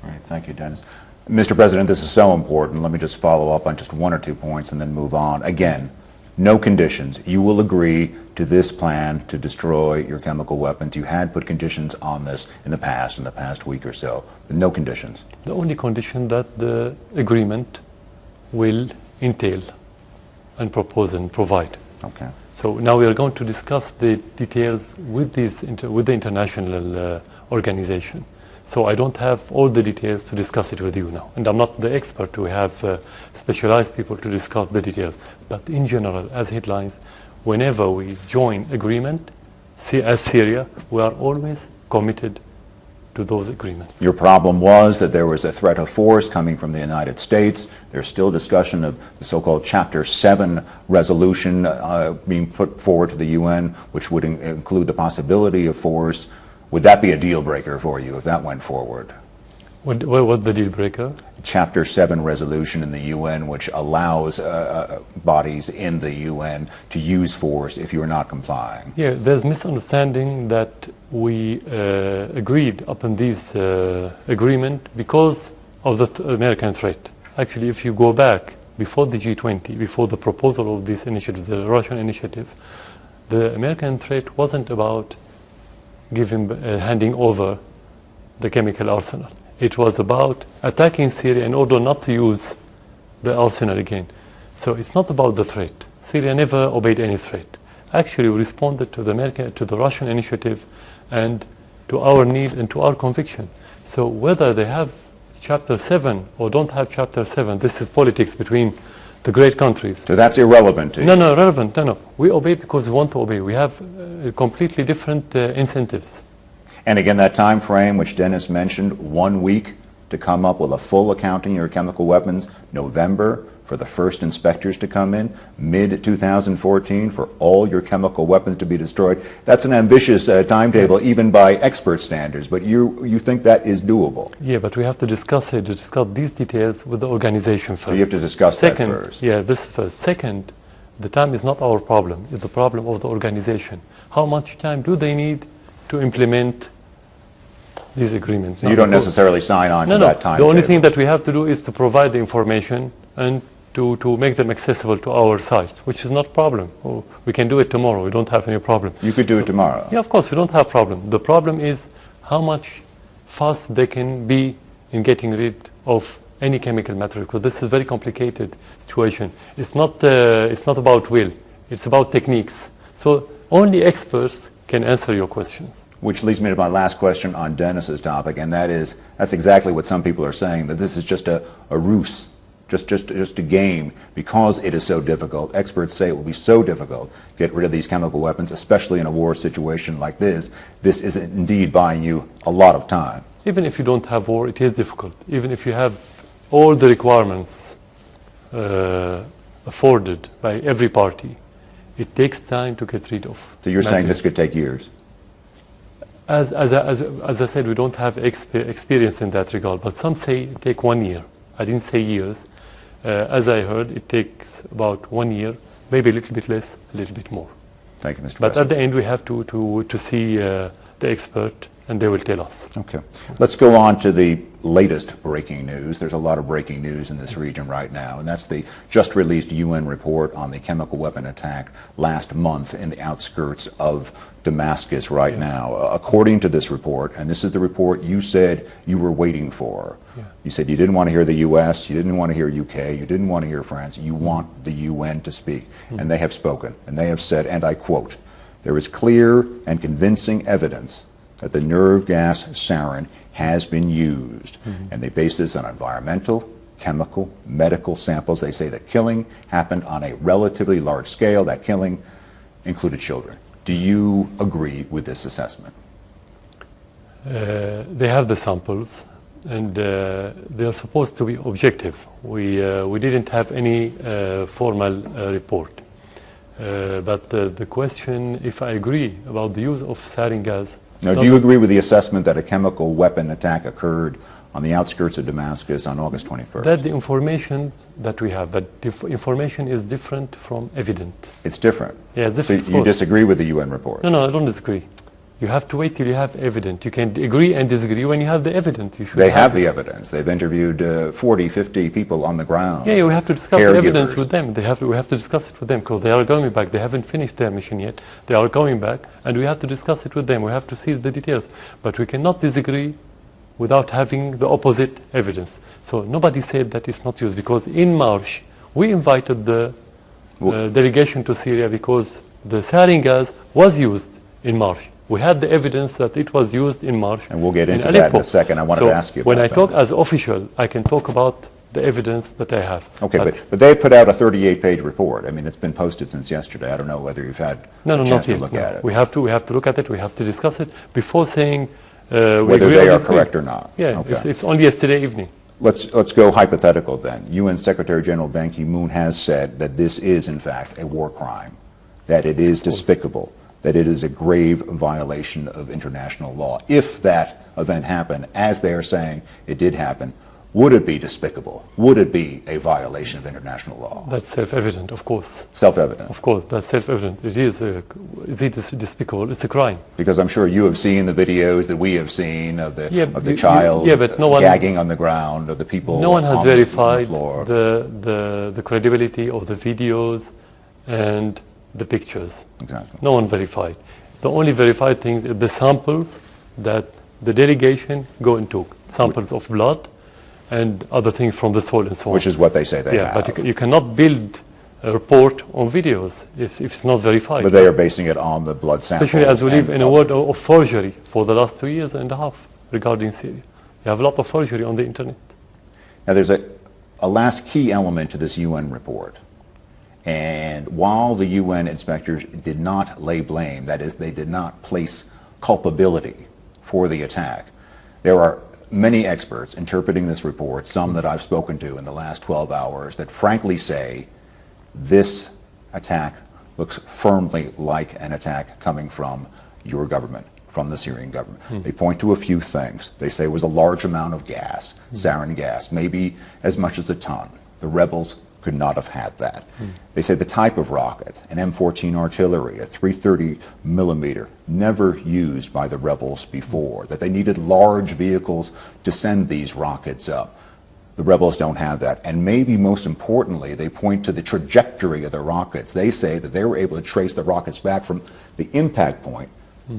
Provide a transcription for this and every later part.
Great. Thank you, Dennis. Mr. President, this is so important. Let me just follow up on just one or two points and then move on. Again, no conditions. You will agree to this plan to destroy your chemical weapons. You had put conditions on this in the past week or so, but no conditions. The only condition that the agreement will entail and propose and provide. Okay. So now we are going to discuss the details with the international organization. So I don't have all the details to discuss it with you now. And I'm not the expert to have specialized people to discuss the details. But in general, as headlines, whenever we join agreement, as Syria, we are always committed to those agreements. Your problem was that there was a threat of force coming from the United States. There's still discussion of the so-called Chapter 7 resolution being put forward to the UN, which would include the possibility of force. Would that be a deal breaker for you if that went forward? What the deal breaker? Chapter 7 resolution in the UN, which allows bodies in the UN to use force if you're not complying. Yeah, there's misunderstanding that we agreed upon this agreement because of the American threat. Actually, if you go back before the G20, before the proposal of this initiative, the Russian initiative, the American threat wasn't about handing over the chemical arsenal. It was about attacking Syria in order not to use the arsenal again. So it's not about the threat. Syria never obeyed any threat. Actually, we responded to the Russian initiative and to our need and to our conviction. So whether they have Chapter 7 or don't have Chapter 7, this is politics between the great countries. So that's irrelevant to you? No, relevant. No. We obey because we want to obey. We have completely different incentives. And again, that time frame which Dennis mentioned, 1 week to come up with a full accounting of your chemical weapons, November for the first inspectors to come in, mid-2014 for all your chemical weapons to be destroyed. That's an ambitious timetable even by expert standards, but you think that is doable? Yeah, but we have to discuss these details with the organization first. So you have to discuss that first. Yeah, this first. Second, the time is not our problem, it's the problem of the organization. How much time do they need to implement these agreements? You don't necessarily sign on to that time. The only thing that we have to do is to provide the information and to make them accessible to our sites, which is not a problem. We can do it tomorrow. We don't have any problem. You could do it tomorrow. Yeah, of course, we don't have problem. The problem is how much fast they can be in getting rid of any chemical matter, because this is a very complicated situation. It's not about will. It's about techniques. So only experts can answer your questions. Which leads me to my last question on Dennis's topic, and that's exactly what some people are saying, that this is just a ruse, just a game, because it is so difficult. Experts say it will be so difficult to get rid of these chemical weapons, especially in a war situation like this. This is indeed buying you a lot of time. Even if you don't have war, it is difficult. Even if you have all the requirements afforded by every party, it takes time to get rid of. So you're saying this could take years? As I said, we don't have experience in that regard, but some say it takes 1 year. I didn't say years. As I heard, it takes about 1 year, maybe a little bit less, a little bit more. Thank you, Mr. But President. at the end, we have to see the expert, and they will tell us. Okay. Let's go on to the latest breaking news. There's a lot of breaking news in this region right now, and that's the just released UN report on the chemical weapon attack last month in the outskirts of Damascus right now. According to this report, and this is the report you said you were waiting for. You said you didn't want to hear the U.S., you didn't want to hear UK, you didn't want to hear France, you want the UN to speak. And they have spoken, and they have said, and I quote, "There is clear and convincing evidence that the nerve gas sarin has been used." And they base this on environmental, chemical, medical samples. They say that killing happened on a relatively large scale. That killing included children. Do you agree with this assessment? They have the samples, and they are supposed to be objective. We didn't have any formal report. But the question, if I agree about the use of sarin gas. Now, do you agree with the assessment that a chemical weapon attack occurred on the outskirts of Damascus on August 21st? That's the information that we have, but the information is different from evident. It's different? Yeah, it's different. So you disagree with the UN report? No, I don't disagree. You have to wait till you have evidence. You can agree and disagree when you have the evidence. You should They have the evidence. They've interviewed 40, 50 people on the ground. Yeah, we have to discuss the evidence with them. We have to discuss it with them because they are going back. They haven't finished their mission yet. They are going back, and we have to discuss it with them. We have to see the details. But we cannot disagree without having the opposite evidence. So nobody said that it's not used, because in March we invited the delegation to Syria because the sarin gas was used in March. We had the evidence that it was used in March. And we'll get into that in a second. I wanted to ask you about that. When I talk as official, I can talk about the evidence that I have. Okay, but they put out a 38-page report. I mean, it's been posted since yesterday. I don't know whether you've had a chance to look at it. We have to look at it. We have to discuss it before saying whether they are correct or not. Yeah, okay. It's only yesterday evening. Let's go hypothetical then. UN Secretary General Ban Ki-moon has said that this is, in fact, a war crime, that it is despicable, that it is a grave violation of international law. If that event happened, as they are saying it did happen, would it be despicable? Would it be a violation of international law? That's self-evident, of course. Self-evident? Of course, that's self-evident. It is despicable? It's a crime. Because I'm sure you have seen the videos that we have seen of the child gagging on the ground, of the people no one has verified the floor. The credibility of the videos and the pictures. Exactly. No one verified. The only verified things are the samples that the delegation go and took. Samples of blood and other things from the soil and so on. Which is what they say they have. But you cannot build a report on videos if it's not verified. But they are basing it on the blood samples. Especially as we live in a world of forgery for the last 2 years and a half regarding Syria. You have a lot of forgery on the internet. Now there's a last key element to this UN report. And while the UN inspectors did not lay blame, that is, they did not place culpability for the attack, there are many experts interpreting this report, some that I've spoken to in the last 12 hours, that frankly say this attack looks firmly like an attack coming from your government, from the Syrian government. They point to a few things. They say it was a large amount of gas, sarin gas, maybe as much as a ton. The rebels could not have had that. They say the type of rocket, an M14 artillery, a 330 millimeter, never used by the rebels before, that they needed large vehicles to send these rockets up. The rebels don't have that. And maybe most importantly, they point to the trajectory of the rockets. They say that they were able to trace the rockets back from the impact point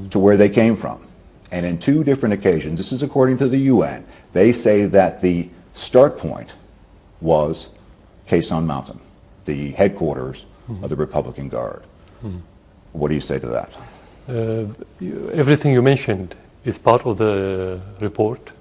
to where they came from. And in 2 different occasions, this is according to the UN, they say that the start point was Quezon Mountain, the headquarters of the Republican Guard. What do you say to that? Everything you mentioned is part of the report.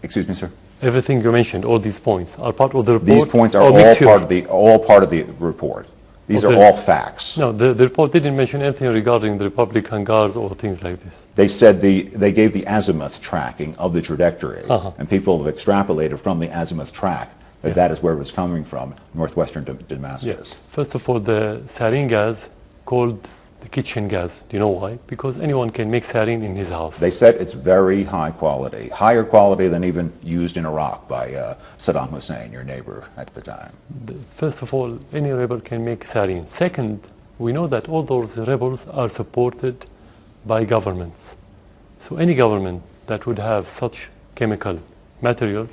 Excuse me, sir? Everything you mentioned, all these points, are part of the report. These points are all part of the report. These are all facts. No, the report didn't mention anything regarding the Republican Guards or things like this. They said they gave the azimuth tracking of the trajectory, and people have extrapolated from the azimuth track that that is where it was coming from, northwestern Damascus. First of all, the sarin gas called the kitchen gas. Do you know why? Because anyone can make sarin in his house. They said it's very high quality, higher quality than even used in Iraq by Saddam Hussein, your neighbor at the time. First of all, any rebel can make sarin. Second, we know that all those rebels are supported by governments. So any government that would have such chemical material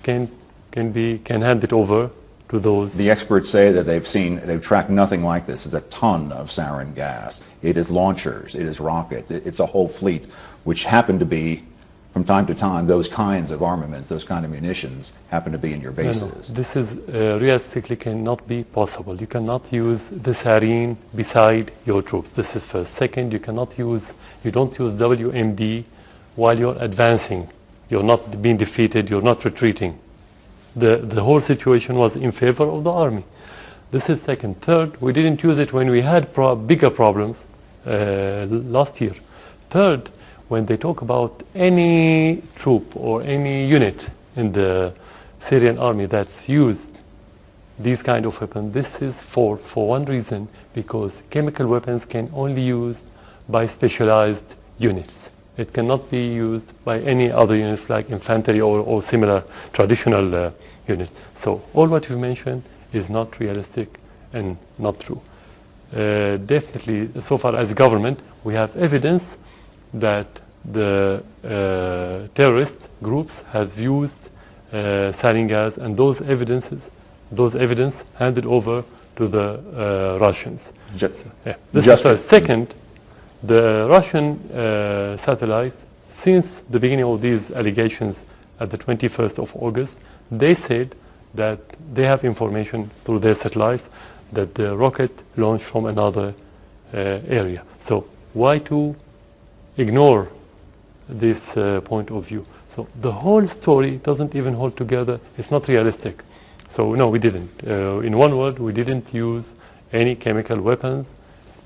can hand it over to those. The experts say that they've tracked nothing like this. It's a ton of sarin gas. It is launchers, it is rockets, it's a whole fleet, which happen to be, from time to time, those kinds of armaments, those kind of munitions happen to be in your bases. No. This is realistically cannot be possible. You cannot use the sarin beside your troops. This is first. Second, you don't use WMD while you're advancing. You're not being defeated, you're not retreating. The whole situation was in favor of the army. This is second. Third, we didn't use it when we had bigger problems last year. Third, when they talk about any troop or any unit in the Syrian army that's used these kind of weapons, this is false for one reason, because chemical weapons can only be used by specialized units. It cannot be used by any other units like infantry or similar traditional unit. So all what you've mentioned is not realistic and not true. Definitely, so far as government, we have evidence that the terrorist groups have used sarin gas, and those evidence handed over to the Russians. This is first. Second, the Russian satellites, since the beginning of these allegations at the 21st of August, they said that they have information through their satellites that the rocket launched from another area. So why to ignore this point of view? So the whole story doesn't even hold together. It's not realistic. So no, we didn't. In one word, we didn't use any chemical weapons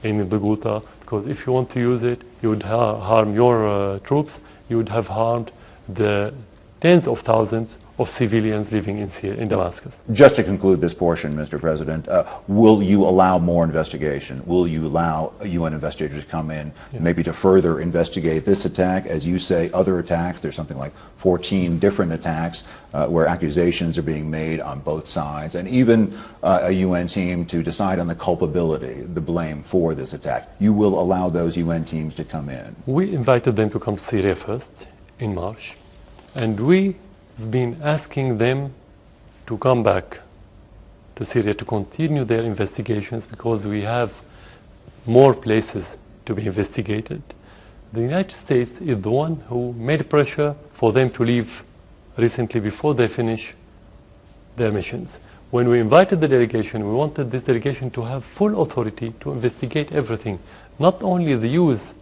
in the Ghouta, because if you want to use it, you would harm your troops. You would have harmed the tens of thousands of civilians living in Damascus. Just to conclude this portion, Mr. President, will you allow more investigation? Will you allow UN investigators to come in, maybe to further investigate this attack? As you say, other attacks, there's something like 14 different attacks where accusations are being made on both sides, and even a UN team to decide on the culpability, the blame for this attack. You will allow those UN teams to come in? We invited them to come to Syria first in March, and we've been asking them to come back to Syria to continue their investigations, because we have more places to be investigated. The United States is the one who made pressure for them to leave recently before they finish their missions. When we invited the delegation, we wanted this delegation to have full authority to investigate everything, not only the use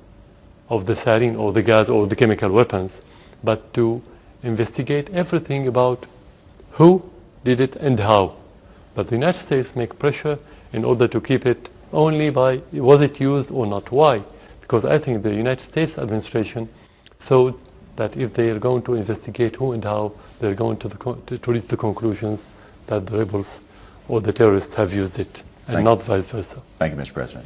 of the sarin or the gas or the chemical weapons, but to investigate everything about who did it and how. But the United States make pressure in order to keep it only by was it used or not. Why? Because I think the United States administration thought that if they are going to investigate who and how, they're going to reach the conclusions that the rebels or the terrorists have used it, and not vice versa. Thank you, Mr. President.